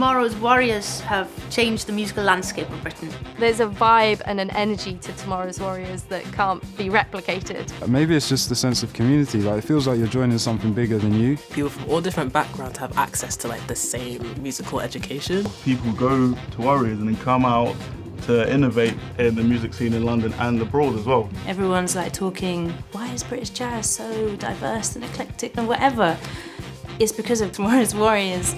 Tomorrow's Warriors have changed the musical landscape of Britain. There's a vibe and an energy to Tomorrow's Warriors that can't be replicated. Maybe it's just the sense of community, like it feels like you're joining something bigger than you. People from all different backgrounds have access to like the same musical education. People go to Warriors and then come out to innovate in the music scene in London and abroad as well. Everyone's like talking, why is British jazz so diverse and eclectic and whatever? It's because of Tomorrow's Warriors.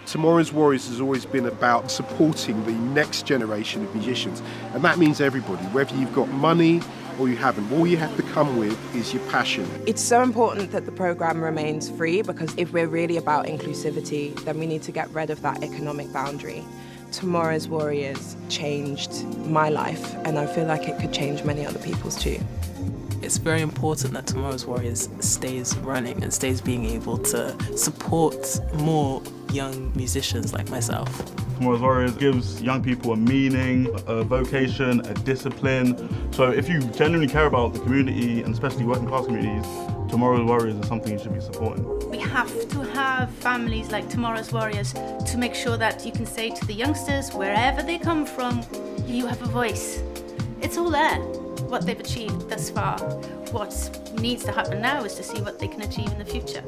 Tomorrow's Warriors has always been about supporting the next generation of musicians, and that means everybody, whether you've got money or you haven't. All you have to come with is your passion. It's so important that the programme remains free, because if we're really about inclusivity, then we need to get rid of that economic boundary. Tomorrow's Warriors changed my life, and I feel like it could change many other people's too. It's very important that Tomorrow's Warriors stays running and stays being able to support more young musicians like myself. Tomorrow's Warriors gives young people a meaning, a vocation, a discipline. So if you genuinely care about the community, and especially working class communities, Tomorrow's Warriors is something you should be supporting. We have to have families like Tomorrow's Warriors to make sure that you can say to the youngsters, wherever they come from, you have a voice. It's all there, what they've achieved thus far. What needs to happen now is to see what they can achieve in the future.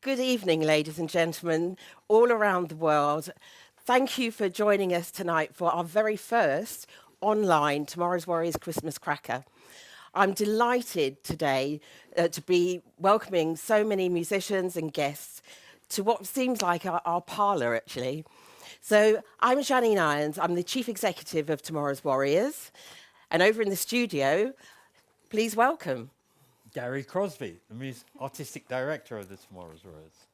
Good evening, ladies and gentlemen, all around the world. Thank you for joining us tonight for our very first online Tomorrow's Warriors Christmas Cracker. I'm delighted today to be welcoming so many musicians and guests to what seems like our parlour, actually. So I'm Janine Irons. I'm the Chief Executive of Tomorrow's Warriors. And over in the studio, please welcome Cara Crosby, the artistic director of the Tomorrow's Warriors.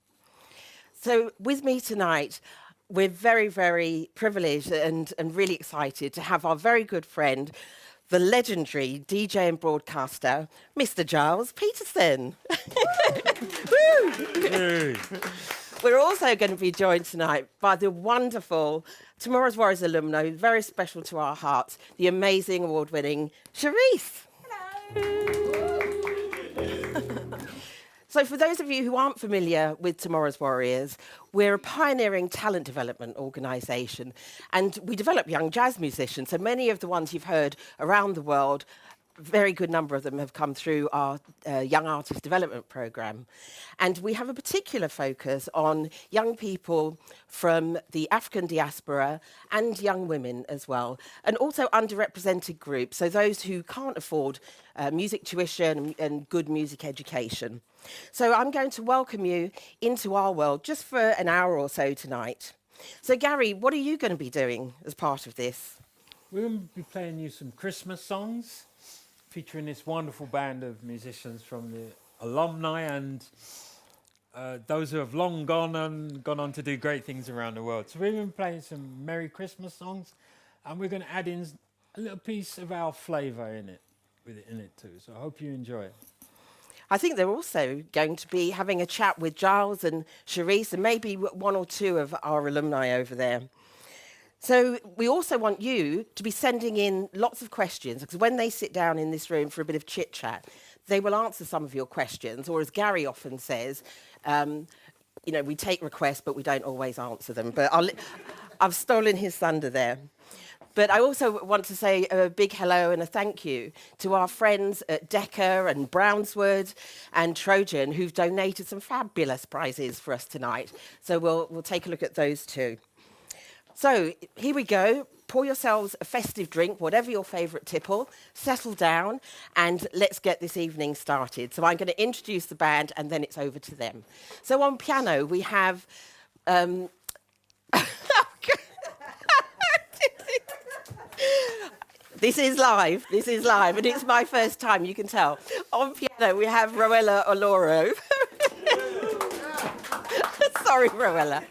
So with me tonight, we're very, very privileged and really excited to have our very good friend, the legendary DJ and broadcaster, Mr. Gilles Peterson. Woo! We're also going to be joined tonight by the wonderful Tomorrow's Warriors alumna, very special to our hearts, the amazing award-winning Cherise. Hello. So for those of you who aren't familiar with Tomorrow's Warriors, we're a pioneering talent development organisation, and we develop young jazz musicians. So many of the ones you've heard around the world, a very good number of them have come through our Young Artist Development Programme. And we have a particular focus on young people from the African diaspora and young women as well, and also underrepresented groups, so those who can't afford music tuition and good music education. So I'm going to welcome you into our world just for an hour or so tonight. So Gary, what are you going to be doing as part of this? We're going to be playing you some Christmas songs, featuring this wonderful band of musicians from the alumni and those who have long gone on to do great things around the world. So we're going to be playing some Merry Christmas songs, and we're going to add in a little piece of our flavour in it, too. So I hope you enjoy it. I think they're also going to be having a chat with Gilles and Cherise and maybe one or two of our alumni over there. So we also want you to be sending in lots of questions, because when they sit down in this room for a bit of chit-chat, they will answer some of your questions, or as Gary often says, you know, we take requests, but we don't always answer them. But I've stolen his thunder there. But I also want to say a big hello and a thank you to our friends at Decker and Brownswood and Trojan, who've donated some fabulous prizes for us tonight. So we'll take a look at those too. So here we go. Pour yourselves a festive drink, whatever your favourite tipple, settle down, and let's get this evening started. So I'm going to introduce the band, and then it's over to them. So on piano, we have... This is live, and it's my first time, you can tell. On piano, we have Roella Oloro. Sorry, Roella.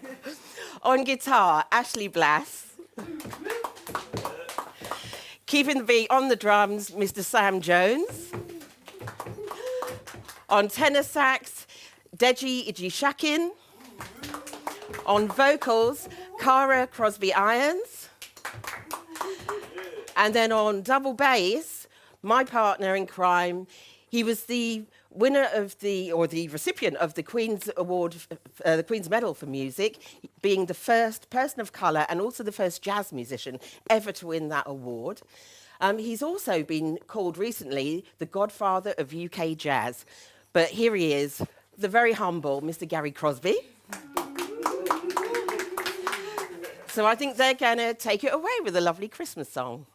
On guitar, Ashley Blasse. Keeping the beat on the drums, Mr. Sam Jones. On tenor sax, Deji Ijishakin. On vocals, Cara Crosby-Irons. And then on double bass, my partner in crime, he was the winner of the recipient of the Queen's Award, the Queen's Medal for Music, being the first person of colour and also the first jazz musician ever to win that award. He's also been called recently the godfather of UK jazz. But here he is, the very humble Mr. Cara Crosby. So I think they're going to take it away with a lovely Christmas song.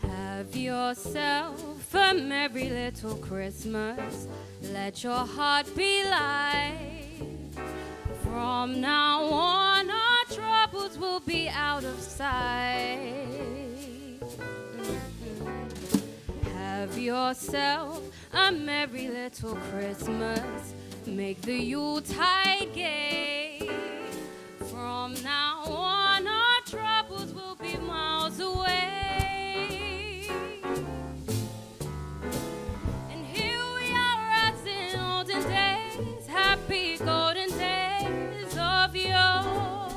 Have yourself a merry little Christmas. Let your heart be light. From now on, our troubles will be out of sight. Have yourself a merry little Christmas. Make the Yuletide gay. From now on, our troubles will be miles away. And here we are as in olden days, happy golden days of yore.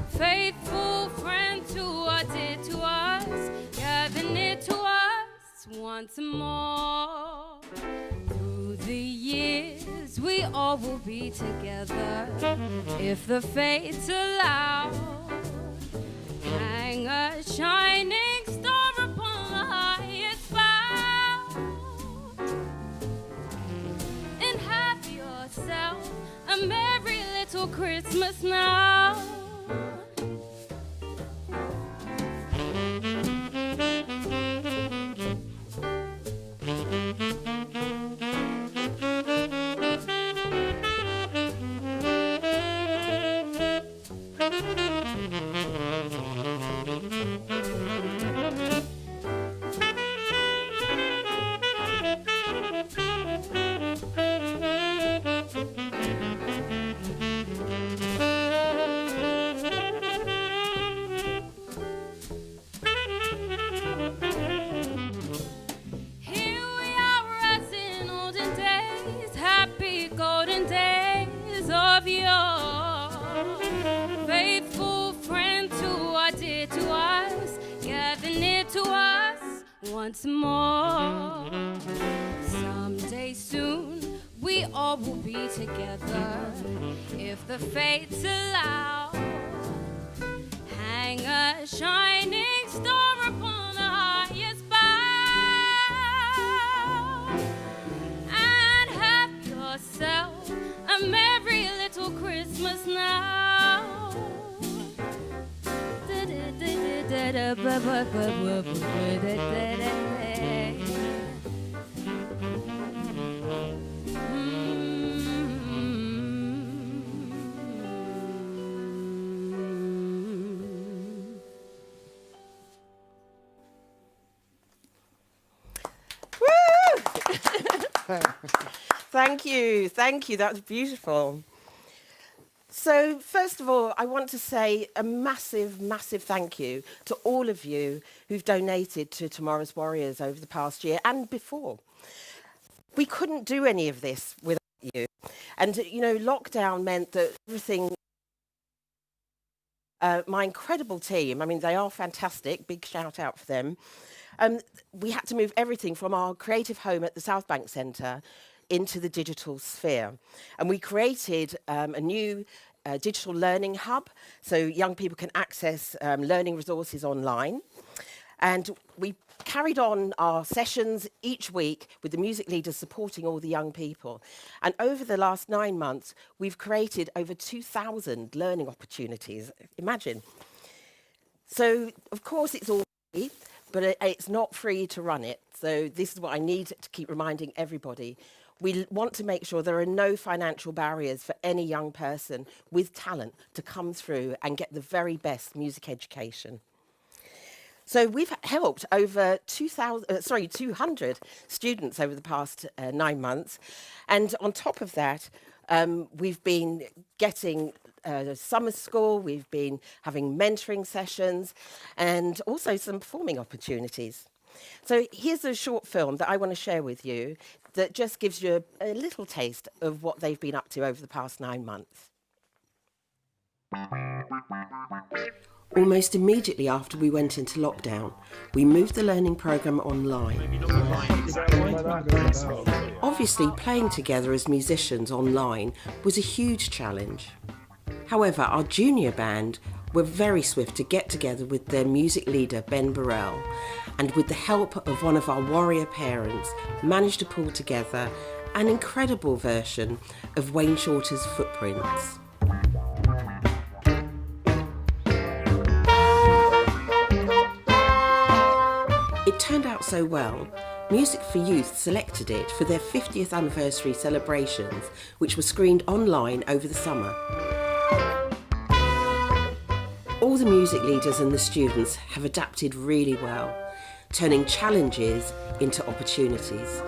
Faithful friend to what did to us, gather near to us once more. Through the years we all will be together, if the fates allow. Hang a shining star upon the highest bough, and have yourself a merry little Christmas now. Once more, someday soon we all will be together, if the fates allow. Hang a shining star upon the highest bough, and have yourself a merry little Christmas now. Thank you. That was beautiful. So, first of all, I want to say a massive, massive thank you to all of you who've donated to Tomorrow's Warriors over the past year and before. We couldn't do any of this without you. And, you know, lockdown meant that everything... my incredible team, I mean, they are fantastic. Big shout out for them. We had to move everything from our creative home at the South Bank Centre into the digital sphere. And we created a new digital learning hub so young people can access learning resources online. And we carried on our sessions each week with the music leaders supporting all the young people. And over the last 9 months, we've created over 2,000 learning opportunities. Imagine. So, of course, it's all free, but it's not free to run it. So this is what I need to keep reminding everybody. We want to make sure there are no financial barriers for any young person with talent to come through and get the very best music education. So we've helped over 200 students over the past 9 months. And on top of that, we've been getting summer school, we've been having mentoring sessions, and also some performing opportunities. So here's a short film that I want to share with you that just gives you a little taste of what they've been up to over the past 9 months. Almost immediately after we went into lockdown, we moved the learning programme online. Obviously, playing together as musicians online was a huge challenge. However, our junior band were very swift to get together with their music leader, Ben Burrell, and with the help of one of our warrior parents, managed to pull together an incredible version of Wayne Shorter's Footprints. It turned out so well, Music for Youth selected it for their 50th anniversary celebrations, which were screened online over the summer. All the music leaders and the students have adapted really well, turning challenges into opportunities.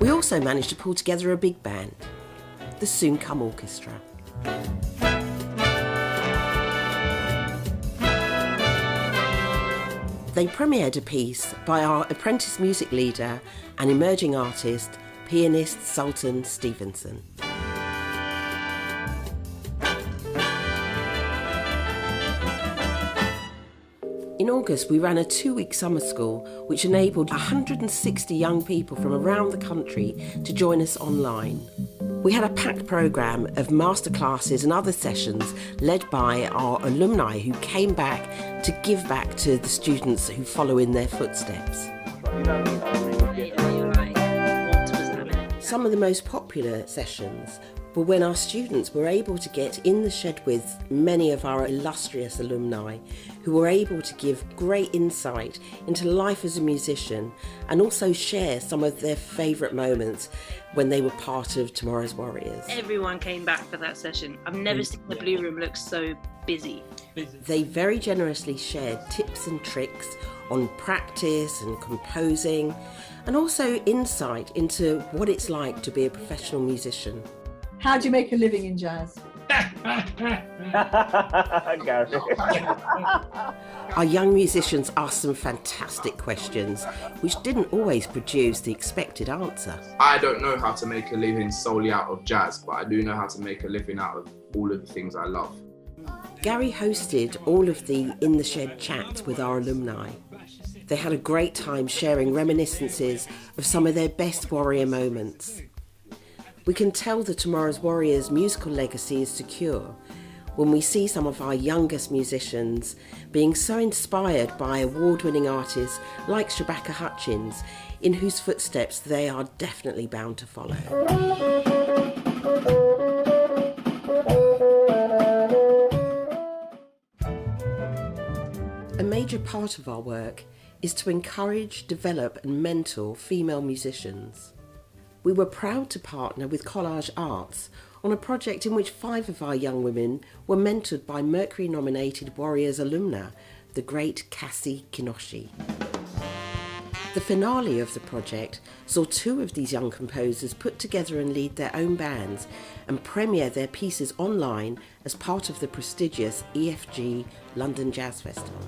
We also managed to pull together a big band, the Soon Come Orchestra. They premiered a piece by our apprentice music leader and emerging artist, pianist Sultan Stevenson. In August, we ran a 2-week summer school which enabled 160 young people from around the country to join us online. We had a packed programme of masterclasses and other sessions led by our alumni who came back to give back to the students who follow in their footsteps. Some of the most popular sessions were when our students were able to get in the shed with many of our illustrious alumni who were able to give great insight into life as a musician and also share some of their favourite moments when they were part of Tomorrow's Warriors. Everyone came back for that session. I've never seen the Blue Room look so busy. They very generously shared tips and tricks on practice and composing, and also insight into what it's like to be a professional musician. How do you make a living in jazz? Our young musicians asked some fantastic questions, which didn't always produce the expected answer. I don't know how to make a living solely out of jazz, but I do know how to make a living out of all of the things I love. Gary hosted all of the In the Shed chats with our alumni. They had a great time sharing reminiscences of some of their best warrior moments. We can tell that Tomorrow's Warriors' musical legacy is secure when we see some of our youngest musicians being so inspired by award-winning artists like Shabaka Hutchins, in whose footsteps they are definitely bound to follow. A major part of our work is to encourage, develop and mentor female musicians. We were proud to partner with Collage Arts on a project in which 5 of our young women were mentored by Mercury-nominated Warriors alumna, the great Cassie Kinoshi. The finale of the project saw 2 of these young composers put together and lead their own bands and premiere their pieces online as part of the prestigious EFG London Jazz Festival.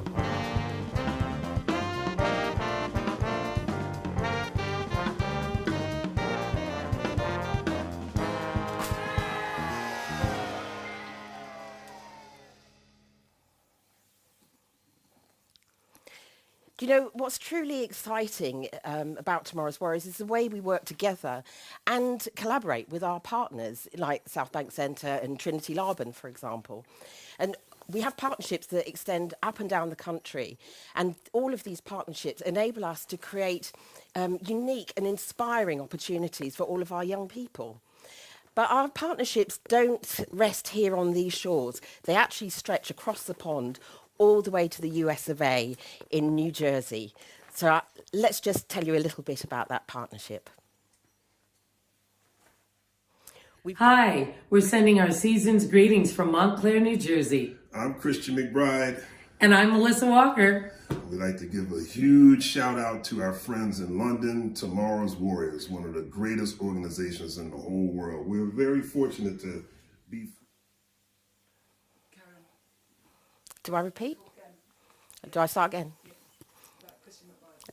Do you know what's truly exciting about Tomorrow's Warriors is the way we work together and collaborate with our partners like South Bank Centre and Trinity Laban, for example. And we have partnerships that extend up and down the country, and all of these partnerships enable us to create unique and inspiring opportunities for all of our young people. But our partnerships don't rest here on these shores. They actually stretch across the pond all the way to the US of A in New Jersey. So let's just tell you a little bit about that partnership. Hi, we're sending our season's greetings from Montclair, New Jersey. I'm Christian McBride. And I'm Melissa Walker. We'd like to give a huge shout out to our friends in London, Tomorrow's Warriors, one of the greatest organizations in the whole world. We're very fortunate to be... Do I repeat? Do I start again?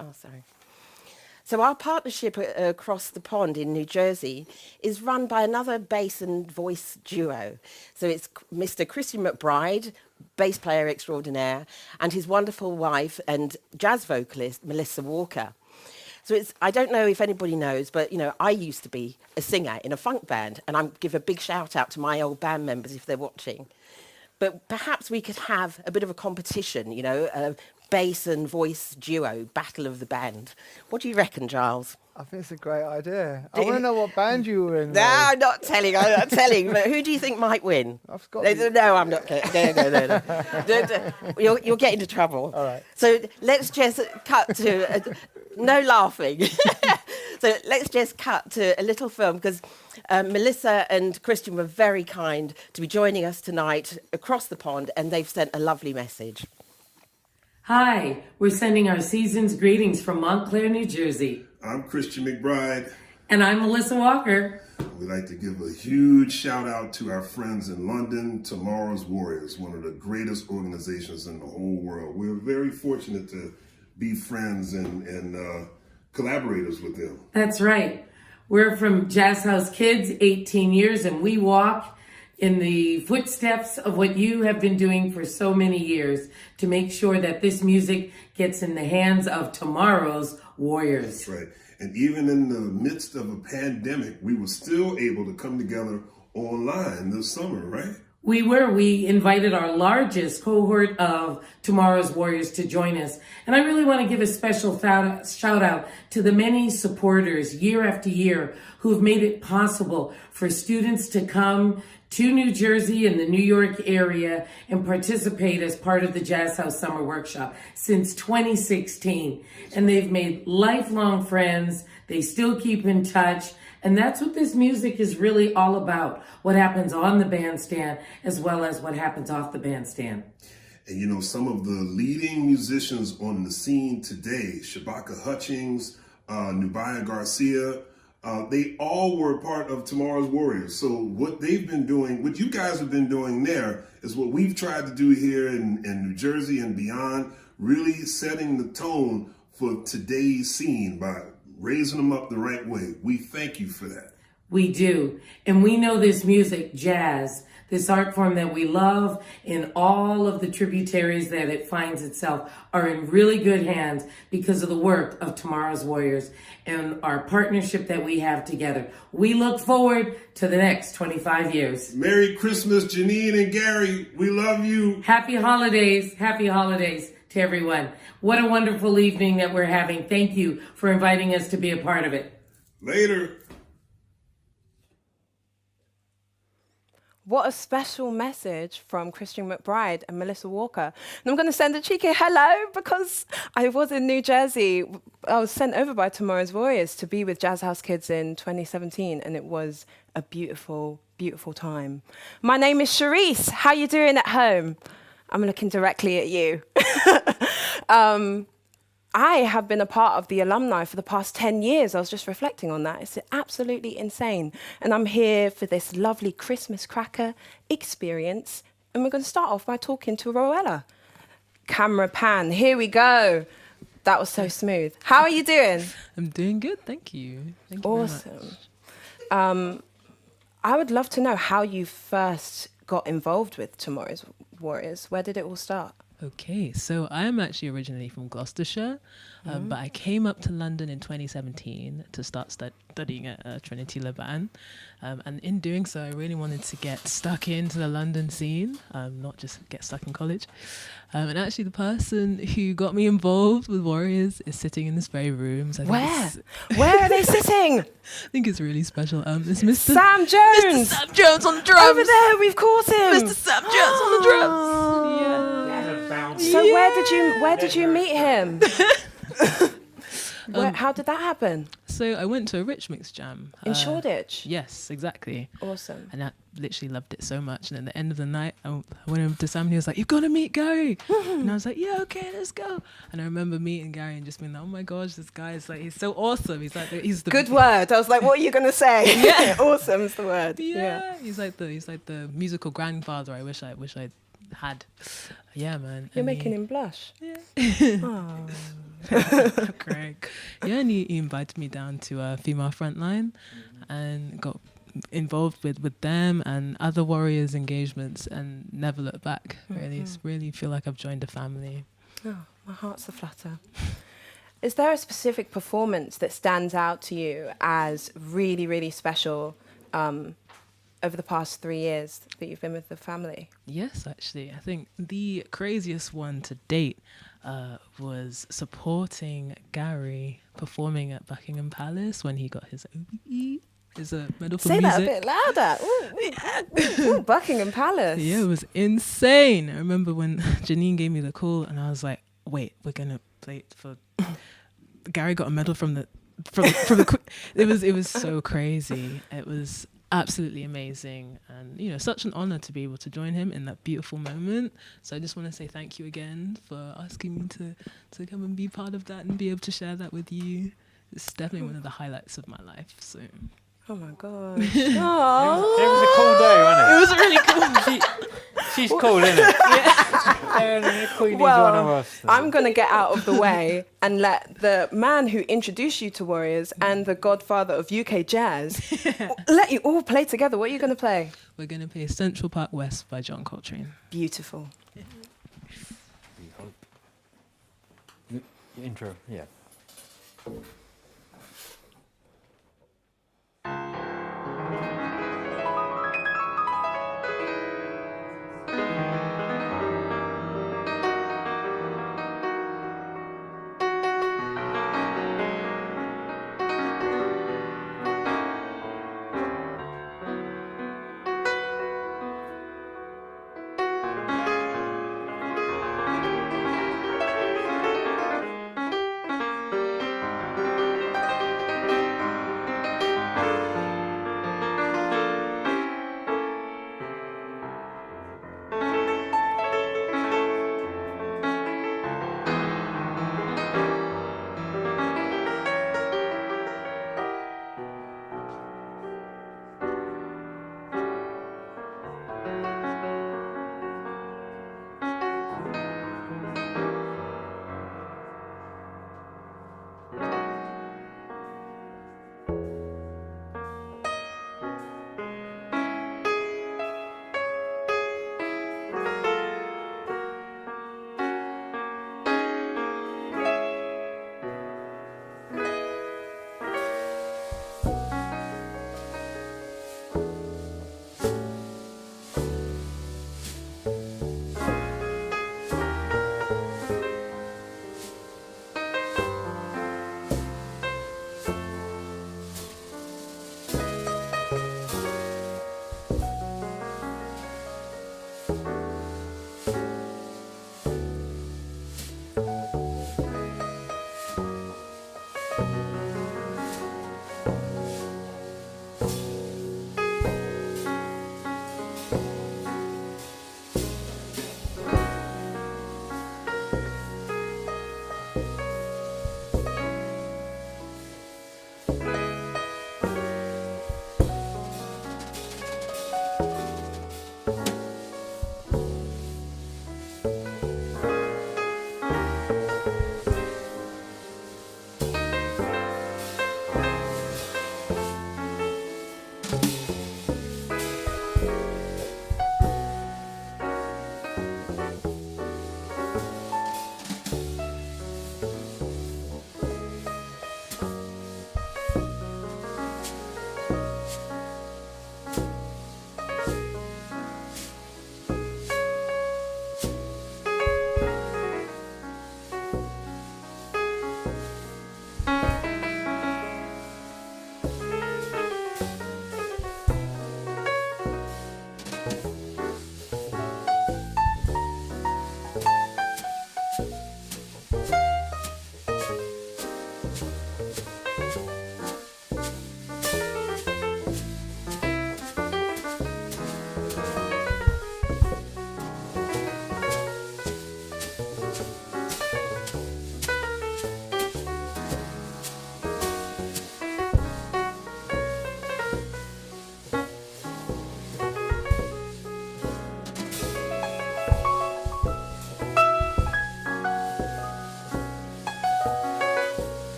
Oh, sorry. So our partnership across the pond in New Jersey is run by another bass and voice duo. So it's Mr. Christian McBride, bass player extraordinaire, and his wonderful wife and jazz vocalist, Melissa Walker. So I don't know if anybody knows, but, you know, I used to be a singer in a funk band, and I give a big shout out to my old band members if they're watching. But perhaps we could have a bit of a competition, you know, a bass and voice duo, battle of the band. What do you reckon, Giles? I think it's a great idea. I want to know what band you were in. No, I'm not telling. But who do you think might win? I've got no, I'm not. No. You'll get into trouble. All right. So let's just cut to no laughing. So let's just cut to a little film because Melissa and Christian were very kind to be joining us tonight across the pond, and they've sent a lovely message. Hi, we're sending our season's greetings from Montclair, New Jersey. I'm Christian McBride. And I'm Melissa Walker. We'd like to give a huge shout out to our friends in London, Tomorrow's Warriors, one of the greatest organizations in the whole world. We're very fortunate to be friends and collaborators with them. That's right. We're from Jazz House Kids, 18 years, and we walk in the footsteps of what you have been doing for so many years to make sure that this music gets in the hands of tomorrow's warriors. That's right. And even in the midst of a pandemic, we were still able to come together online this summer, right? We invited our largest cohort of Tomorrow's Warriors to join us. And I really want to give a special shout out to the many supporters year after year who have made it possible for students to come to New Jersey and the New York area and participate as part of the Jazz House Summer Workshop since 2016. And they've made lifelong friends. They still keep in touch. And that's what this music is really all about, what happens on the bandstand as well as what happens off the bandstand. And you know, some of the leading musicians on the scene today, Shabaka Hutchings, Nubia Garcia, they all were part of Tomorrow's Warriors. So what they've been doing, what you guys have been doing there is what we've tried to do here in New Jersey and beyond, really setting the tone for today's scene by raising them up the right way. We thank you for that. We do. And we know this music, jazz, this art form that we love, in all of the tributaries that it finds itself, are in really good hands because of the work of Tomorrow's Warriors and our partnership that we have together. We look forward to the next 25 years. Merry Christmas, Janine and Gary. We love you. Happy holidays. Happy holidays to everyone. What a wonderful evening that we're having. Thank you for inviting us to be a part of it. Later. What a special message from Christian McBride and Melissa Walker. And I'm going to send a cheeky hello because I was in New Jersey. I was sent over by Tomorrow's Warriors to be with Jazz House Kids in 2017, and it was a beautiful, beautiful time. My name is Cherise. How you doing at home? I'm looking directly at you. I have been a part of the alumni for the past 10 years. I was just reflecting on that. It's absolutely insane. And I'm here for this lovely Christmas cracker experience. And we're going to start off by talking to Roella. Camera pan, here we go. That was so smooth. How are you doing? I'm doing good, thank you. Thank you awesome. Very much. I would love to know how you first got involved with Tomorrow's Warriors. Where did it all start? Okay, so I am actually originally from Gloucestershire, but I came up to London in 2017 to start studying at Trinity Laban. And in doing so, I really wanted to get stuck into the London scene, not just get stuck in college. And actually, the person who got me involved with Warriors is sitting in this very room. So Where are they sitting? I think it's really special. It's Mr. Sam Jones! Mr. Sam Jones on the drums! Over there, we've caught him! Mr. Sam Jones on the drums! Yeah. So where did you meet him? How did that happen? So I went to a Rich Mix jam. In Shoreditch? Yes, exactly. Awesome. And I literally loved it so much. And at the end of the night, I went over to Sam and he was like, "You've got to meet Gary." And I was like, "Yeah, okay, let's go." And I remember meeting Gary and just being like, "Oh my gosh, this guy is like, he's so awesome." He's like, he's the good word. I was like, what are you going to say? Yeah. Awesome is the word. Yeah. He's like the musical grandfather I wish I had. Yeah, man. You're making him blush. Yeah. Great. Yeah, and he invited me down to Female Frontline and got involved with them and other Warriors engagements and never looked back. Really feel like I've joined a family. Oh, my heart's a flutter. Is there a specific performance that stands out to you as really, really special over the past 3 years that you've been with the family? Yes, actually. I think the craziest one to date was supporting Gary performing at Buckingham Palace when he got his OBE, his medal for music. Say that a bit louder. Ooh, Buckingham Palace. Yeah, it was insane. I remember when Janine gave me the call and I was like, wait, we're going to play it for... Gary got a medal from the it was so crazy. It was absolutely amazing, and such an honor to be able to join him in that beautiful moment. So I just want to say thank you again for asking me to come and be part of that and be able to share that with you. It's definitely one of the highlights of my life. So oh my gosh. It was a cool day, wasn't it? It was really cool. She's cool, isn't it? Yeah. Well, I'm going to get out of the way and let the man who introduced you to Warriors and the godfather of UK jazz let you all play together. What are you going to play? We're going to play Central Park West by John Coltrane. Beautiful. Intro, yeah.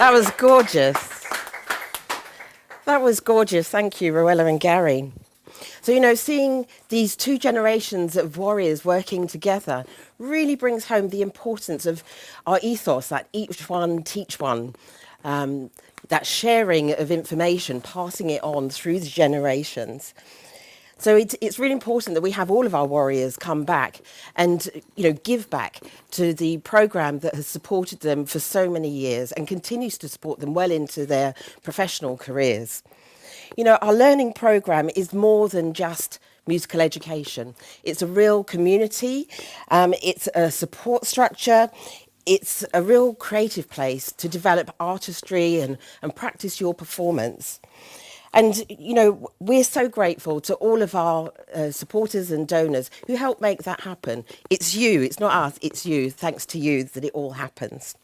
That was gorgeous. That was gorgeous. Thank you, Roella and Gary. So, you know, seeing these two generations of warriors working together really brings home the importance of our ethos, that each one teach one, that sharing of information, passing it on through the generations. So it's really important that we have all of our warriors come back and, you know, give back to the programme that has supported them for so many years and continues to support them well into their professional careers. You know, our learning programme is more than just musical education. It's a real community, it's a support structure, it's a real creative place to develop artistry and practice your performance. And, you know, we're so grateful to all of our supporters and donors who help make that happen. It's you, it's not us, it's you, thanks to you that it all happens.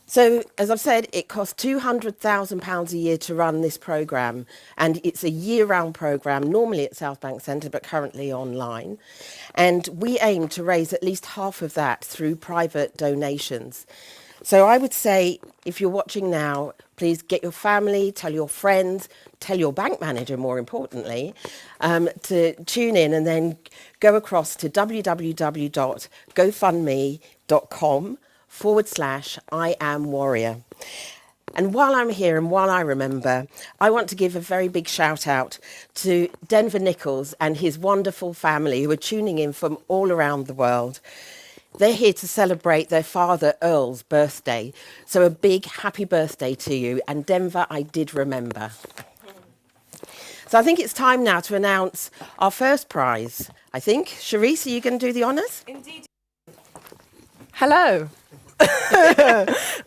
So, as I've said, it costs £200,000 a year to run this programme, and it's a year-round programme, normally at South Bank Centre, but currently online. And we aim to raise at least half of that through private donations. So I would say, if you're watching now, please get your family, tell your friends, tell your bank manager, more importantly, to tune in and then go across to www.gofundme.com/I Am Warrior. And while I'm here and while I remember, I want to give a very big shout out to Denver Nichols and his wonderful family who are tuning in from all around the world. They're here to celebrate their father, Earl's, birthday. So a big happy birthday to you. And Denver, I did remember. So I think it's time now to announce our first prize. I think. Cherise, are you going to do the honours? Indeed. Hello.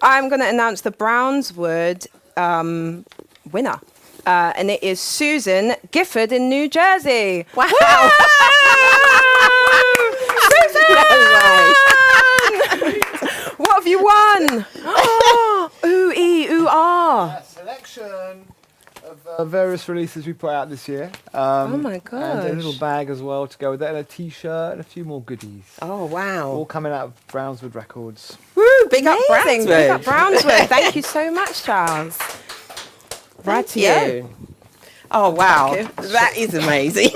I'm going to announce the Brownswood winner. And it is Susan Gifford in New Jersey. Wow. What have you won? Ooh-ee, ooh-ah. Selection of various releases we put out this year. Oh my gosh. And a little bag as well to go with that, and a t-shirt and a few more goodies. Oh, wow. All coming out of Brownswood Records. Woo, big up Brownswood. Big up Brownswood. Thank you so much, Charles. Right to you. Oh, wow. That is amazing.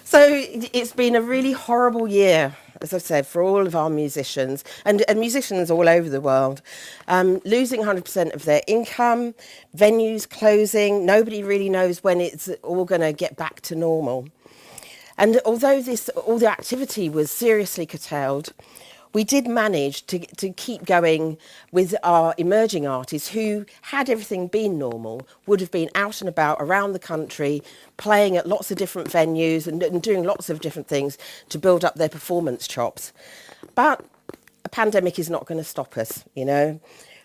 So it's been a really horrible year, as I've said, for all of our musicians and musicians all over the world. Losing 100% of their income, venues closing, nobody really knows when it's all going to get back to normal. And although all the activity was seriously curtailed, we did manage to keep going with our emerging artists who, had everything been normal, would have been out and about around the country, playing at lots of different venues and doing lots of different things to build up their performance chops. But a pandemic is not going to stop us, you know.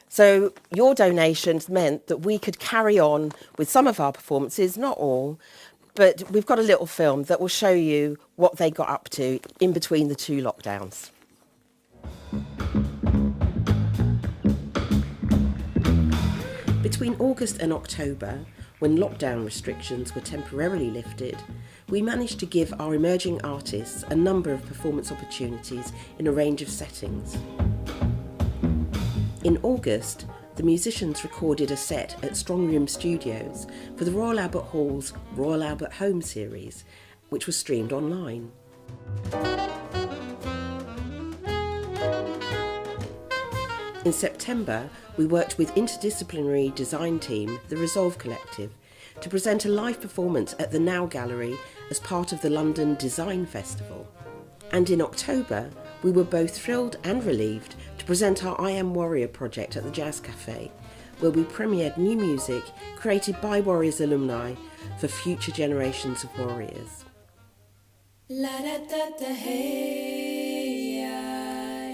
So your donations meant that we could carry on with some of our performances, not all, but we've got a little film that will show you what they got up to in between the two lockdowns. Between August and October, when lockdown restrictions were temporarily lifted, we managed to give our emerging artists a number of performance opportunities in a range of settings. In August, the musicians recorded a set at Strong Room Studios for the Royal Albert Hall's Royal Albert Home series, which was streamed online. In September, we worked with interdisciplinary design team, the Resolve Collective, to present a live performance at the Now Gallery as part of the London Design Festival. And in October, we were both thrilled and relieved to present our I Am Warrior project at the Jazz Cafe, where we premiered new music created by Warriors alumni for future generations of warriors.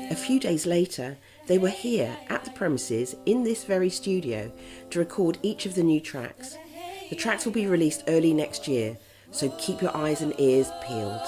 A few days later, they were here at the premises in this very studio to record each of the new tracks. The tracks will be released early next year, so keep your eyes and ears peeled.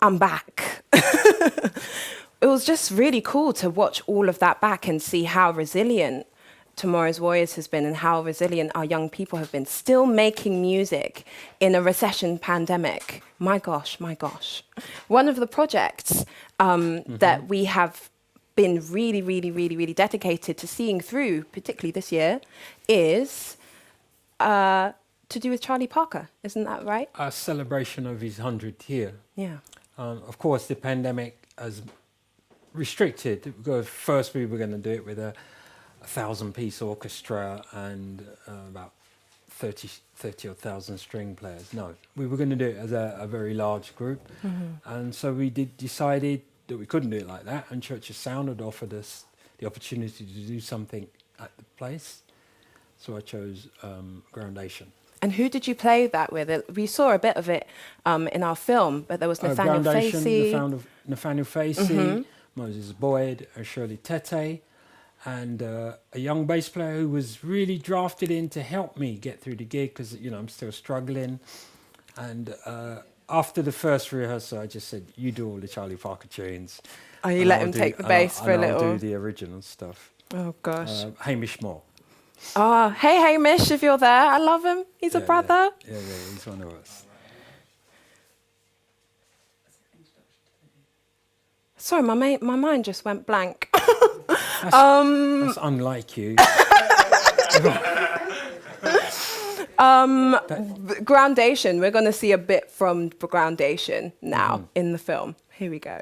I'm back. It was just really cool to watch all of that back and see how resilient Tomorrow's Warriors has been and how resilient our young people have been, still making music in a recession pandemic. My gosh, my gosh. One of the projects that we have been really, really, really, really dedicated to seeing through, particularly this year, is to do with Charlie Parker. Isn't that right? A celebration of his 100th year. Yeah. Of course, the pandemic has restricted, because first we were going to do it with a 1,000-piece orchestra and about 30 or 1,000 string players. No, we were going to do it as a very large group. And so we decided that we couldn't do it like that, and Church of Sound had offered us the opportunity to do something at the place. So I chose Groundation. And who did you play that with? We saw a bit of it in our film, but there was Nathaniel Groundation, Facey. Nathaniel Facey, Moses Boyd, Shirley Tete, and a young bass player who was really drafted in to help me get through the gig, because I'm still struggling. And after the first rehearsal, I just said, "You do all the Charlie Parker tunes." Oh, you let him take the bass for a little. I'll do the original stuff. Oh gosh. Hamish Moore. Oh, hey Hamish, if you're there, I love him. He's a brother. Yeah, he's one of us. Sorry, my mind just went blank. That's unlike you. Groundation. We're going to see a bit from Groundation now in the film. Here we go.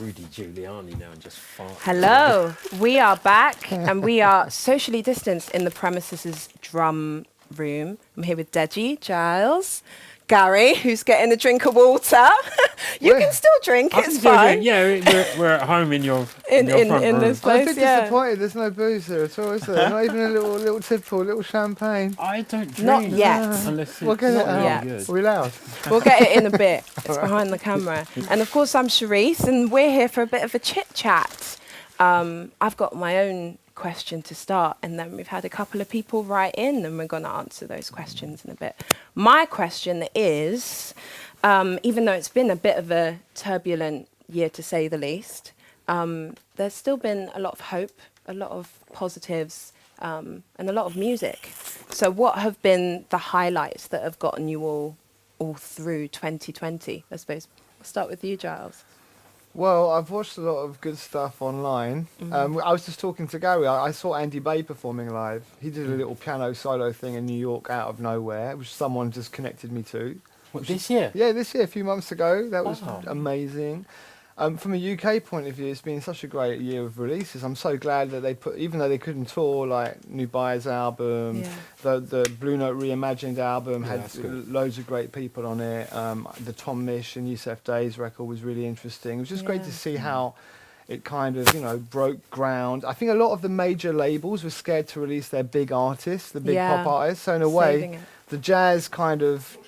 Rudy Giuliani now and just fart. Hello, we are back and we are socially distanced in the premises' drum room. I'm here with Deji, Gilles, Gary, who's getting a drink of water. You can still drink, it's fine. Yeah, we're at home in your in front room. this I'm a place, bit yeah. disappointed. There's no booze here at all, is there? Not even a little tipple, little champagne. I don't drink. Not yet. Unless We'll it's get it not out. yet. really good. Are we loud? We'll get it in a bit. It's behind the camera. And of course, I'm Cherise, and we're here for a bit of a chit chat. I've got my own question to start, and then we've had a couple of people write in, and we're going to answer those questions in a bit. My question is, even though it's been a bit of a turbulent year to say the least, there's still been a lot of hope, a lot of positives, and a lot of music. So what have been the highlights that have gotten you all through 2020? I suppose we'll start with you, Gilles. Well, I've watched a lot of good stuff online. I was just talking to Gary. I saw Andy Bay performing live. He did a little piano solo thing in New York out of nowhere, which someone just connected me to. What, this year? Yeah, this year, a few months ago. That was amazing. From a UK point of view, it's been such a great year of releases. I'm so glad that they put, even though they couldn't tour, like Nubai's album, the Blue Note Reimagined album had loads of great people on it. The Tom Misch and Yusef Day's record was really interesting. It was just great to see how it kind of, you know, broke ground. I think a lot of the major labels were scared to release their big artists, the big pop artists. So in a way, the jazz kind of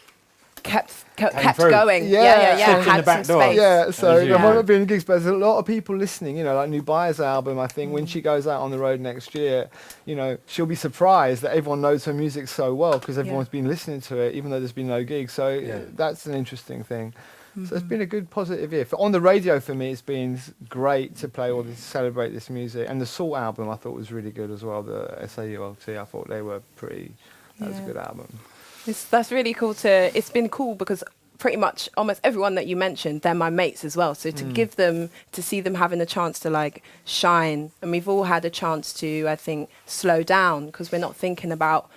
kept going. Had some space. Yeah, so there might not be any gigs, but there's a lot of people listening, you know, like Nubai's album, I think when she goes out on the road next year, you know, she'll be surprised that everyone knows her music so well because everyone's been listening to it, even though there's been no gigs. So that's an interesting thing. So it's been a good positive year. On the radio for me, it's been great to play all this, celebrate this music. And the Salt album I thought was really good as well, the SAULT, I thought they were that was a good album. That's really cool it's been cool because pretty much almost everyone that you mentioned, they're my mates as well. So to see them having a chance to like shine, and we've all had a chance to, I think, slow down because we're not thinking about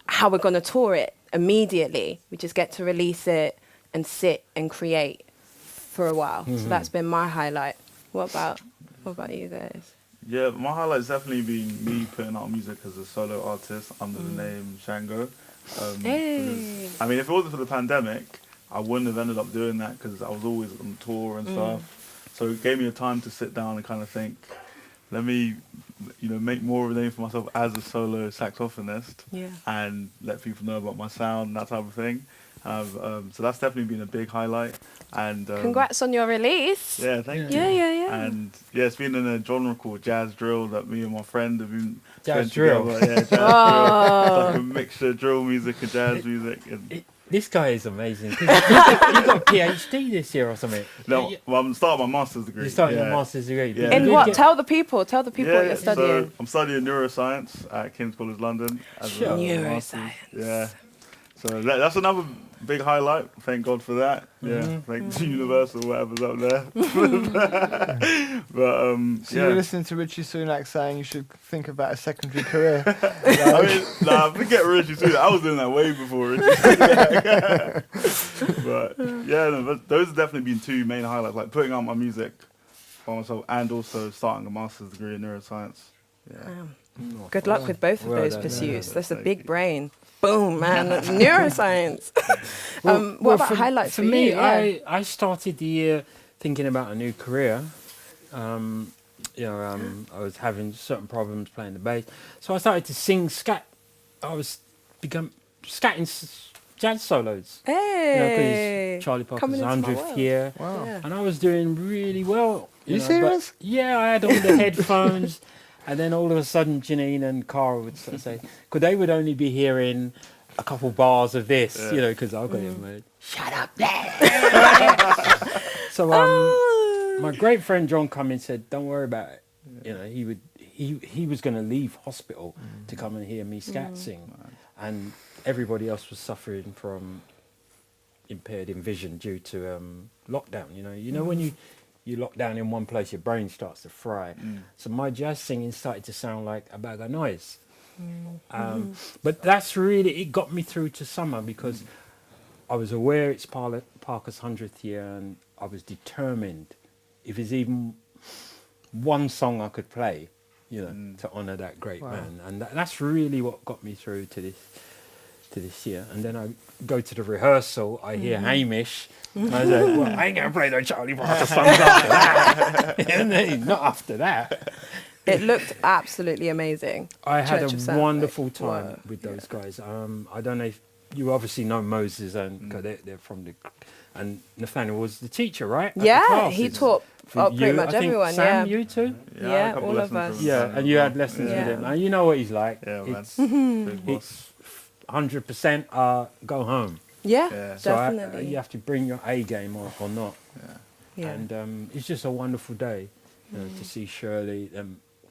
how we're going to tour it immediately. We just get to release it and sit and create for a while. So that's been my highlight. What about you guys? Yeah, my highlight's definitely been me putting out music as a solo artist under the name Shango. Because, I mean, if it wasn't for the pandemic, I wouldn't have ended up doing that because I was always on tour and stuff. So it gave me a time to sit down and kind of think, let me, you know, make more of a name for myself as a solo saxophonist and let people know about my sound and that type of thing. So that's definitely been a big highlight. And congrats on your release. Yeah, thank you. Yeah. And yeah, it's been in a genre called jazz drill that me and my friend have been jazz drill. Together. Yeah, jazz drill. It's like a mixture of drill music and jazz music. And this guy is amazing. You got a PhD this year or something. No, well, I'm starting my master's degree. You're starting your master's degree. Yeah. In what? Tell the people what you're studying. So I'm studying neuroscience at King's College London. Neuroscience. Yeah. So that's another big highlight. Thank God for that. Yeah, thanks to Universal, whatever's up there. But so you're listening to Richie Sunak saying you should think about a secondary career. I mean, forget Richie Sunak. I was doing that way before Richie Sunak. But yeah, those have definitely been two main highlights, like putting out my music by myself and also starting a master's degree in neuroscience. Yeah. Good luck with both of those pursuits. That's a big brain. Boom, man. Neuroscience. What about highlights for me? you? I started the year thinking about a new career. I was having certain problems playing the bass. So I started to sing scat. I began scatting jazz solos. Hey! Because Charlie Parker's 100th year. Wow. Yeah. And I was doing really well. You serious? Yeah, I had all the headphones. And then all of a sudden, Janine and Cara would sort of say, because they would only be hearing a couple bars of this, you know, because I've got it in mode. Shut up there. So my great friend John come in and said, don't worry about it. You know, he was going to leave hospital to come and hear me scat sing. And everybody else was suffering from impaired vision due to lockdown. You know when you lock down in one place, your brain starts to fry. So my jazz singing started to sound like a bag of noise. But that's really, it got me through to summer because I was aware it's Parker's 100th year and I was determined if there's even one song I could play, you know, to honour that great man, and that's really what got me through to this year. And then I go to the rehearsal, I hear Hamish, and I say, well, I ain't gonna play no Charlie Parker songs after that. And then, not after that. It looked absolutely amazing. I had Church of a Sound, wonderful like, time with those guys. I don't know if you obviously know Moses, and cause they're from the, and Nathaniel was the teacher, right? At the Yeah, classes. he taught pretty much I think everyone. Sam, yeah, you too. Yeah, all of us. Yeah, and you had lessons with him, and you know what he's like. Yeah, man. It's 100% go home. Yeah, So definitely. you have to bring your A game or not. Yeah. And it's just a wonderful day to see Shirley,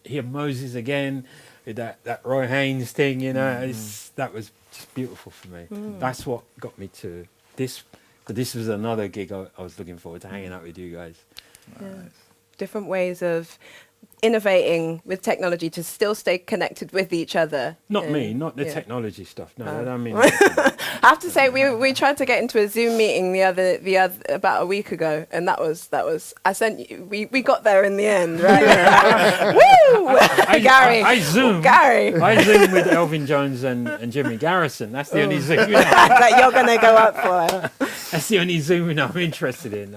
hear Moses again with that Roy Haynes thing, you know. That was just beautiful for me. That's what got me to this. But this was another gig I was looking forward to, hanging out with you guys. Yeah. Different ways of innovating with technology to still stay connected with each other. Not me, not the technology stuff. No, I don't mean. I have to say we tried to get into a Zoom meeting the other about a week ago, and that was I sent you, we got there in the end, right? Woo! Gary. I Zoom. Gary. I Zoom with Elvin Jones and Jimmy Garrison. That's the only Zoom that you're gonna go up for. That's the only Zoom I'm interested in.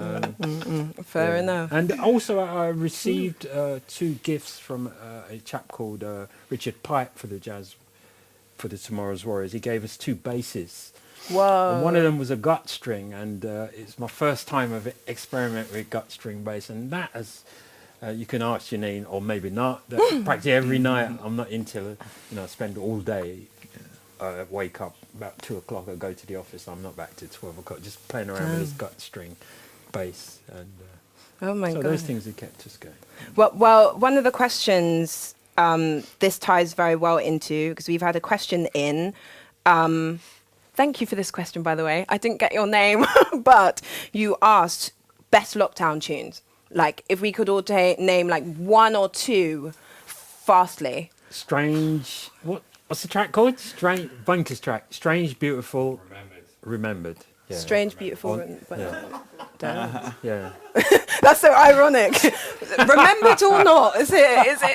Fair enough. And also I received 2 gifts from a chap called Richard Pipe for the Tomorrow's Warriors. He gave us 2 basses. Whoa. And one of them was a gut string, and it's my first time of experiment with gut string bass, and that is, you can ask Janine, or maybe not, that practically every night. I'm not into, I spend all day, wake up about 2 o'clock, I go to the office, I'm not back to 12 o'clock, just playing around with this gut string bass. And oh my so God. those things have kept us going. Well, one of the questions this ties very well into, because we've had a question in. Thank you for this question, by the way. I didn't get your name, but you asked best lockdown tunes. Like, if we could all name like 1 or 2 fastly. Strange. What's the track called? Strange. Bunker's track. Strange, beautiful. Remembered. Yeah. Strange, beautiful. Yeah. That's so ironic. Remembered or not? Is it?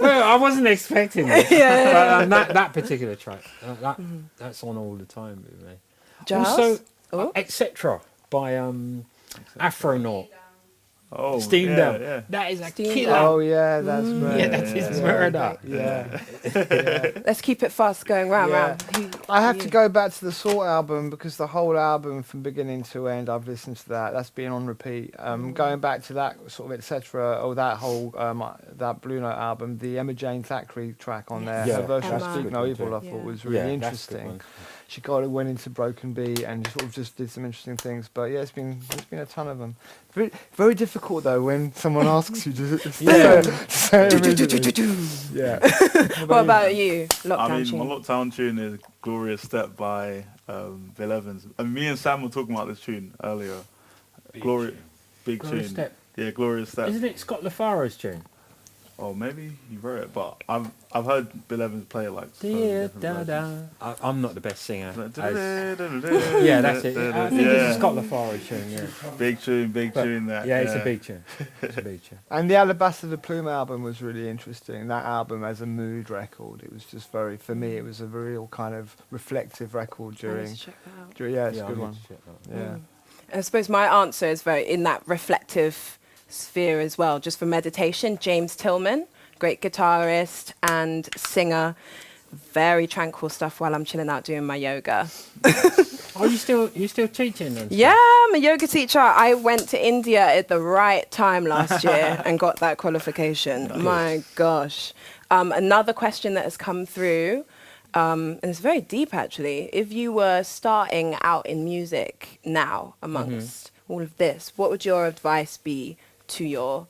Well, I wasn't expecting it. Yeah. But, that particular track, that's on all the time with me. Giles? Also, etc. by Afronaut. Oh, Steam Down. yeah. That is a Steam killer. Down. Oh yeah, that's right. Yeah, that is murder. Yeah. Let's keep it fast going round. I have to go back to the Salt album because the whole album from beginning to end I've listened to that. That's been on repeat. Going back to that sort of etc. or that whole that Blue Note album, the Emma Jane Thackeray track on there, her version of Speak No Evil, I thought was really interesting. She went into Broken Beat and sort of just did some interesting things. But yeah, there's been a ton of them. Very, very difficult though when someone asks you to say immediately. Yeah. What about you? Lockdown I mean, tune. my lockdown tune is "Glorious Step" by Bill Evans. And me and Sam were talking about this tune earlier. Glorious tune. Step. Yeah, "Glorious Step." Isn't it Scott LaFaro's tune? Oh, maybe he wrote it, but I've heard Bill Evans play it like. I'm not the best singer. Yeah, that's it. I think it's a Scott LaFaro tune. Yeah. Big tune. That. Yeah, it's a big tune. It's a big tune. And the Alabaster the Plume album was really interesting. That album as a mood record, it was just for me, it was a real kind of reflective record during. Check that out. Yeah, it's a good one. Yeah. I suppose my answer is very in that reflective sphere as well, just for meditation. James Tillman, great guitarist and singer, very tranquil stuff while I'm chilling out doing my yoga. Oh, you still teaching then? Yeah, I'm a yoga teacher. I went to India at the right time last year and got that qualification. Nice. My gosh. Another question that has come through, and it's very deep actually. If you were starting out in music now amongst all of this, what would your advice be to your,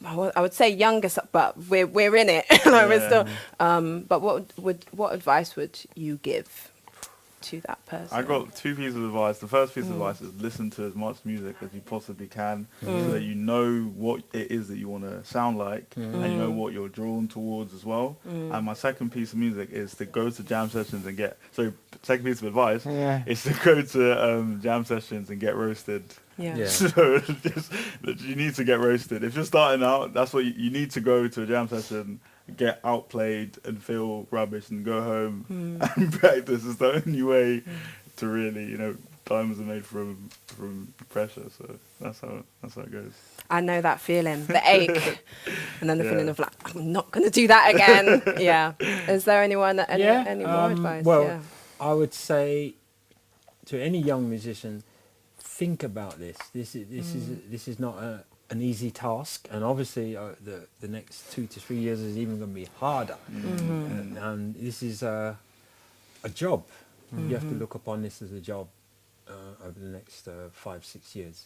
I would say youngest, but we're in it. We're still. But what advice would you give to that person? I got 2 pieces of advice. The first piece of advice is listen to as much music as you possibly can, so that you know what it is that you want to sound like, and you know what you're drawn towards as well. And my second piece of music is to go to jam sessions and second piece of advice is to go to jam sessions and get roasted Yeah. So you need to get roasted. If you're starting out, that's what you need to go to a jam session, get outplayed and feel rubbish and go home and practice. It's the only way to really, diamonds are made from pressure. So that's how it goes. I know that feeling, the ache, and then the feeling of like, I'm not going to do that again. Yeah. Is there any more advice? Well, I would say to any young musician, think about this. This is not an easy task, and obviously the next 2 to 3 years is even going to be harder. And this is a job. You have to look upon this as a job over the next 5-6 years.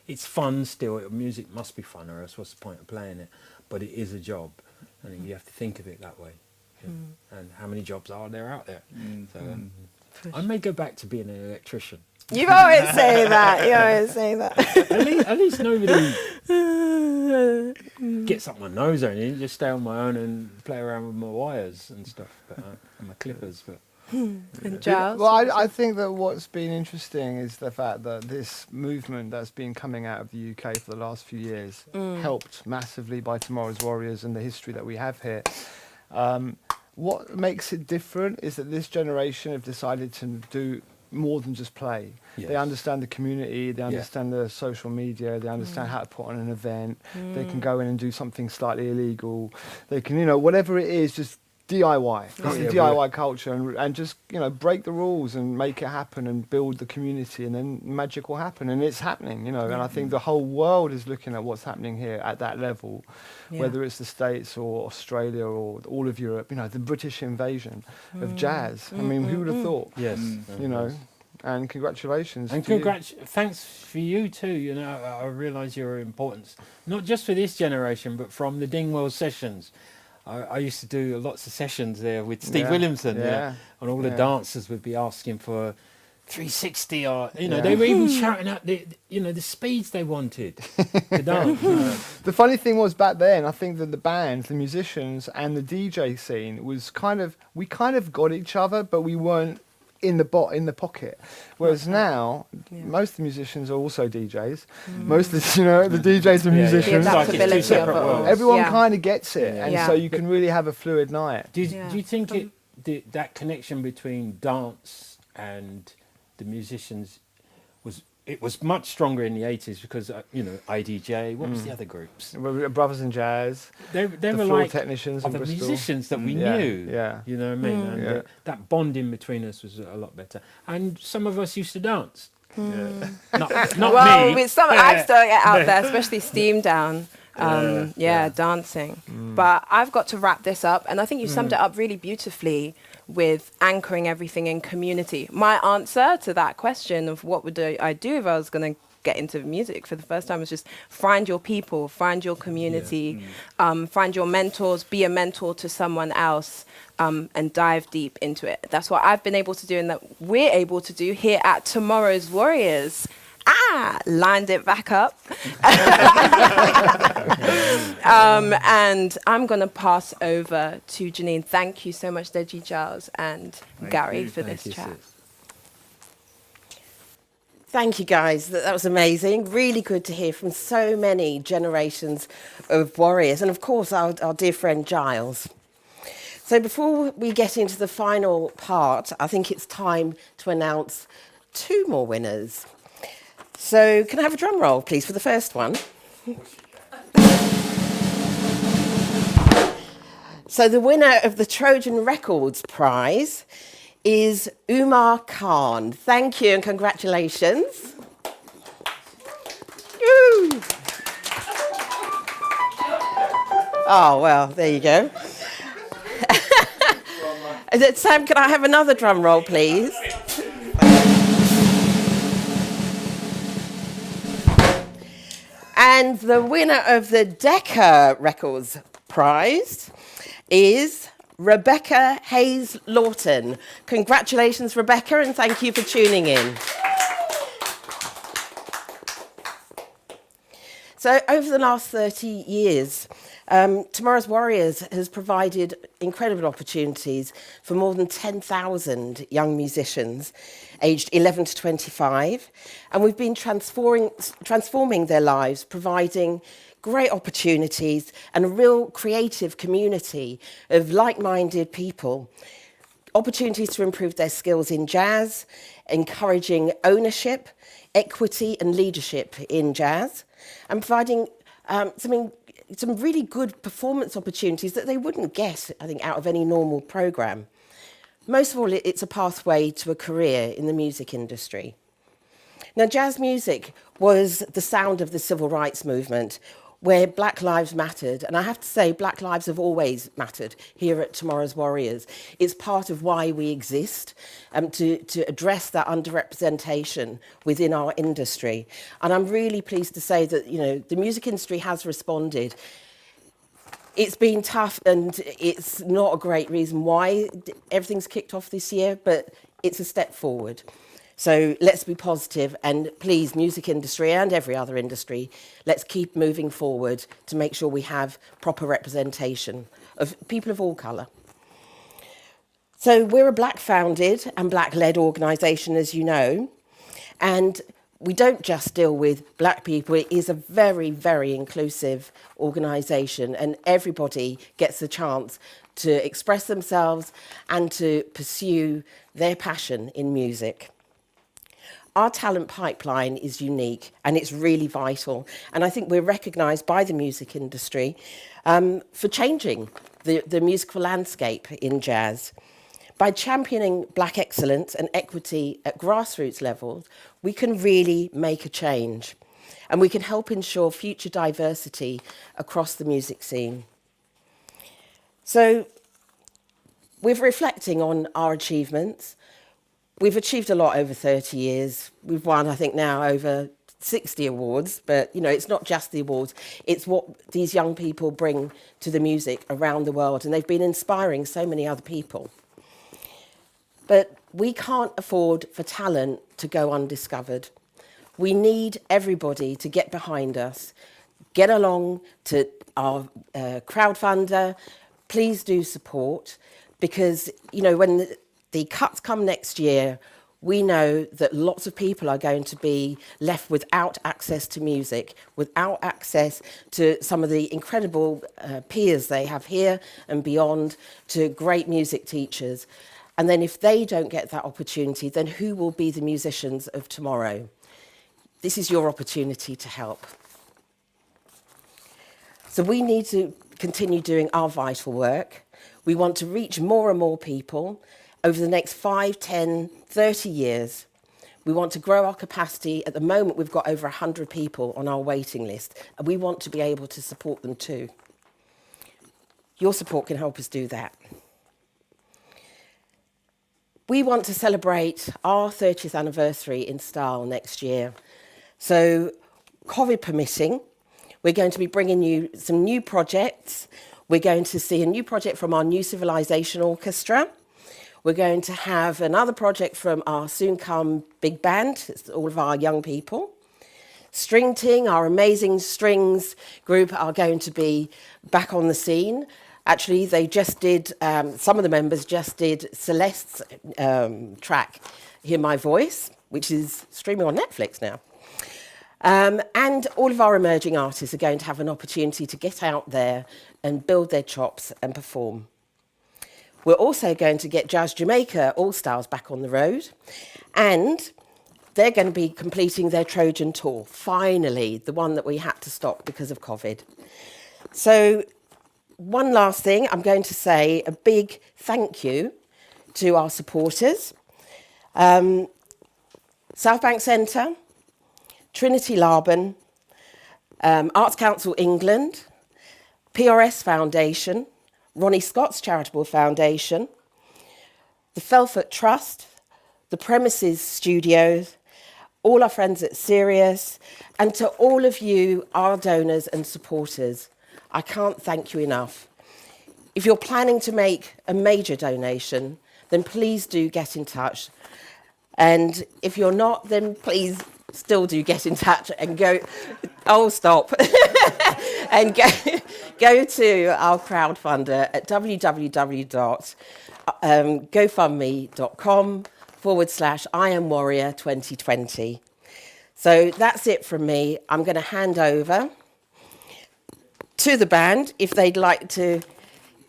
It's fun still. Music must be fun, or else what's the point of playing it? But it is a job, and you have to think of it that way. Yeah. And how many jobs are there out there? So I may go back to being an electrician. You always say that. You always say that. At least nobody gets up my nose or anything. Just stay on my own and play around with my wires and stuff, and my clippers. But And Giles? Well, I think that what's been interesting is the fact that this movement that's been coming out of the UK for the last few years, helped massively by Tomorrow's Warriors and the history that we have here. What makes it different is that this generation have decided to do more than just play. Yes. They understand the community, they understand the social media, they understand how to put on an event. They can go in and do something slightly illegal. They can, whatever it is, just DIY. It's the DIY culture, and just break the rules and make it happen and build the community, and then magic will happen, and it's happening. And I think the whole world is looking at what's happening here at that level, whether it's the States or Australia or all of Europe. The British invasion of jazz. I mean, who would have thought? yes, And congratulations. and thanks for you too. I realise your importance, not just for this generation, but from the Dingwall sessions. I used to do lots of sessions there with Steve Williamson, and all the dancers would be asking for 360, or they were even shouting out the speeds they wanted to dance. The funny thing was, back then, I think that the bands, the musicians, and the DJ scene was we kind of got each other, but we weren't in the pocket. Whereas now, most of the musicians are also DJs. Most of the DJs are musicians. The adaptability of it all. Everyone kind of gets it, and so you can really have a fluid night. Do you think that connection between dance and the musicians was much stronger in the 80s because IDJ, what was the other groups? Brothers in Jazz. They the were floor like technicians in the Bristol. musicians that we knew. Yeah. You know what I mean? And that bonding between us was a lot better. And some of us used to dance. Not well, me. with some, I still get out there, especially Steam Down. Dancing. But I've got to wrap this up, and I think you summed it up really beautifully with anchoring everything in community. My answer to that question of what would I do if I was going to get into music for the first time was just find your people, find your community, find your mentors, be a mentor to someone else, and dive deep into it. That's what I've been able to do, and that we're able to do here at Tomorrow's Warriors. Lined it back up. And I'm going to pass over to Janine. Thank you so much, Deji, Giles, and Gary for this chat. Thank you, guys. That was amazing. Really good to hear from so many generations of warriors. And, of course, our dear friend Giles. So before we get into the final part, I think it's time to announce 2 more winners. So can I have a drum roll, please, for the first one? So the winner of the Trojan Records Prize is Umar Khan. Thank you and congratulations. Woo. Oh, well, there you go. Sam, can I have another drum roll, please? And the winner of the Decca Records Prize is Rebecca Hayes Lawton. Congratulations, Rebecca, and thank you for tuning in. So over the last 30 years, Tomorrow's Warriors has provided incredible opportunities for more than 10,000 young musicians aged 11 to 25, and we've been transforming their lives, providing great opportunities and a real creative community of like-minded people, opportunities to improve their skills in jazz, encouraging ownership, equity and leadership in jazz, and providing some really good performance opportunities that they wouldn't get, I think, out of any normal programme. Most of all, it's a pathway to a career in the music industry. Now, jazz music was the sound of the civil rights movement, where Black lives mattered. And I have to say, Black lives have always mattered here at Tomorrow's Warriors. It's part of why we exist, to address that underrepresentation within our industry. And I'm really pleased to say that, you know, the music industry has responded. It's been tough, and it's not a great reason why everything's kicked off this year, but it's a step forward. So let's be positive, and please, music industry and every other industry, let's keep moving forward to make sure we have proper representation of people of all colour. So we're a Black-founded and Black-led organisation, as you know, and we don't just deal with Black people. It is a very, very inclusive organisation, and everybody gets the chance to express themselves and to pursue their passion in music. Our talent pipeline is unique, and it's really vital. And I think we're recognised by the music industry for changing the musical landscape in jazz. By championing Black excellence and equity at grassroots levels, we can really make a change, and we can help ensure future diversity across the music scene. So we're reflecting on our achievements. We've achieved a lot over 30 years. We've won, I think, now over 60 awards, but, you know, it's not just the awards. It's what these young people bring to the music around the world, and they've been inspiring so many other people. But we can't afford for talent to go undiscovered. We need everybody to get behind us, get along to our crowdfunder. Please do support, because, you know, when the cuts come next year, we know that lots of people are going to be left without access to music, without access to some of the incredible peers they have here and beyond, to great music teachers. And then if they don't get that opportunity, then who will be the musicians of tomorrow? This is your opportunity to help. So we need to continue doing our vital work. We want to reach more and more people over the next 5, 10, 30 years. We want to grow our capacity. At the moment, we've got over 100 people on our waiting list, and we want to be able to support them too. Your support can help us do that. We want to celebrate our 30th anniversary in style next year. So, COVID permitting, we're going to be bringing you some new projects. We're going to see a new project from our New Civilization Orchestra. We're going to have another project from our soon-come big band. It's all of our young people. String Ting, our amazing strings group, are going to be back on the scene. Actually, they just did, some of the members just did Celeste's track, Hear My Voice, which is streaming on Netflix now. And all of our emerging artists are going to have an opportunity to get out there and build their chops and perform. We're also going to get Jazz Jamaica All-Stars back on the road, and they're going to be completing their Trojan tour, finally, the one that we had to stop because of COVID. So one last thing, I'm going to say a big thank you to our supporters. South Bank Centre, Trinity Laban, Arts Council England, PRS Foundation, Ronnie Scott's Charitable Foundation, the Felfoot Trust, the Premises Studios, all our friends at Sirius, and to all of you, our donors and supporters, I can't thank you enough. If you're planning to make a major donation, then please do get in touch. And if you're not, then please still do get in touch and go Oh, stop. And go to our crowdfunder at www.gofundme.com/IamWarrior2020. So that's it from me. I'm going to hand over to the band if they'd like to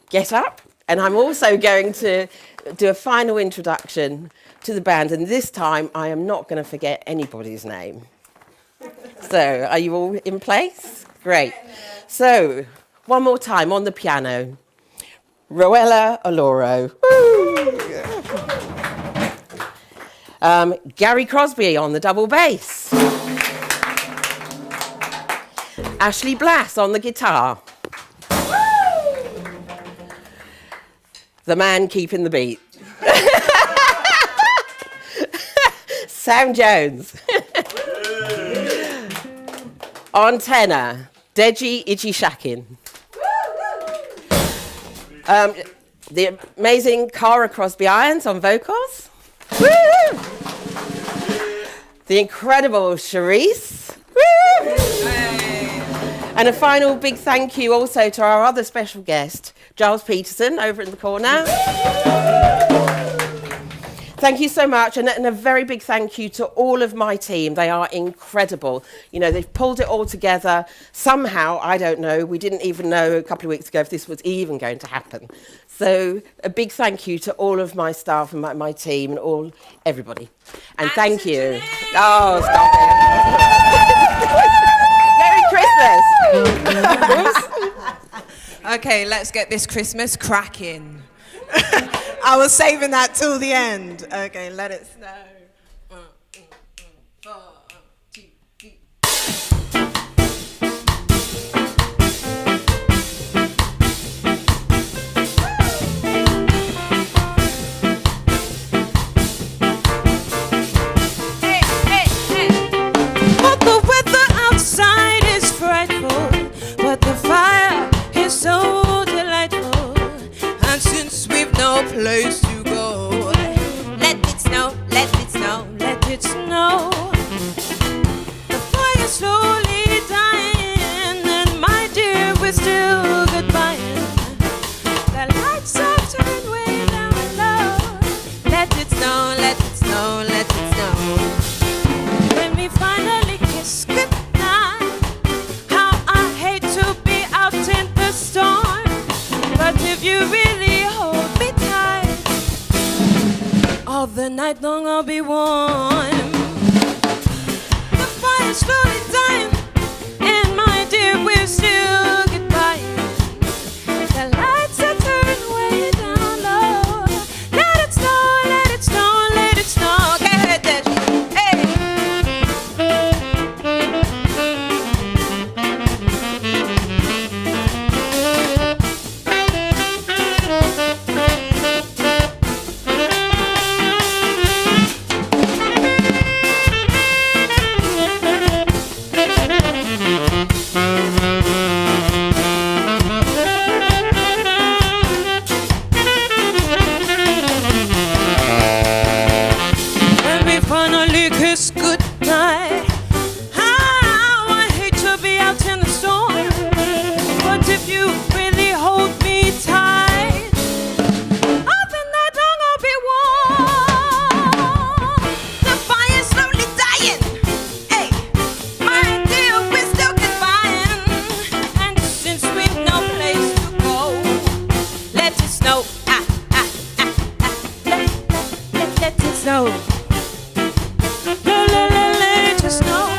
get up. And I'm also going to do a final introduction to the band. And this time, I am not going to forget anybody's name. So, are you all in place? Great. So, one more time on the piano. Roella Oloro. Cara Crosby on the double bass. Ashley Blasse on the guitar. The man keeping the beat. Sam Jones. On tenor, Deji Ijishakin. The amazing Cara Crosby-Irons on vocals. The incredible Cherise. And a final big thank you also to our other special guest, Gilles Peterson, over in the corner. Thank you so much, and a very big thank you to all of my team. They are incredible. You know, they've pulled it all together. Somehow, I don't know, we didn't even know a couple of weeks ago if this was even going to happen. So a big thank you to all of my staff and my team and everybody. And thank you. Oh, stop it. Merry Christmas. Okay, let's get this Christmas cracking. I was saving that till the end. Okay, let it snow. But the weather outside is frightful, but the fire is so delightful. And since we've no place to go, let it snow, let it snow, let it snow. The fire's slowly dying, and my dear, we're still goodbying. The lights are turned way down low. Let it snow, let it snow, let it snow. When we finally kiss goodnight, how I hate to be out in the storm. But if you really hold me tight, all the night long I'll be warm. The fire's slowly dying, and my dear, we're still goodbye. The lights are turned way down low. Let it snow, let it snow, let it snow. Go ahead, Deji. Hey. When we finally kiss goodnight, how I hate to be out in the storm. But if you really hold me tight, all the night long I'll be warm. The fire's slowly dying. Hey, my dear, we're still goodbying. And since we've no place to go, let it snow. Let it snow. Let it snow.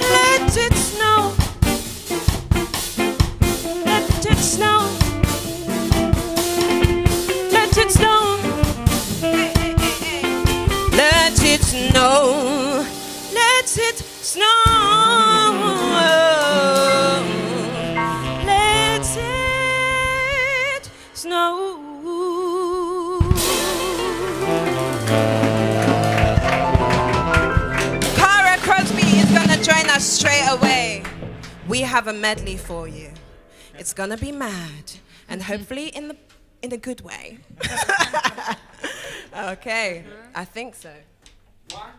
Let it snow. Let it snow. Let it snow. Let it snow. Let it snow. Let it snow. Cara Crosby is going to join us straight away. We have a medley for you. It's going to be mad, and hopefully in a good way. Okay, I think so. One.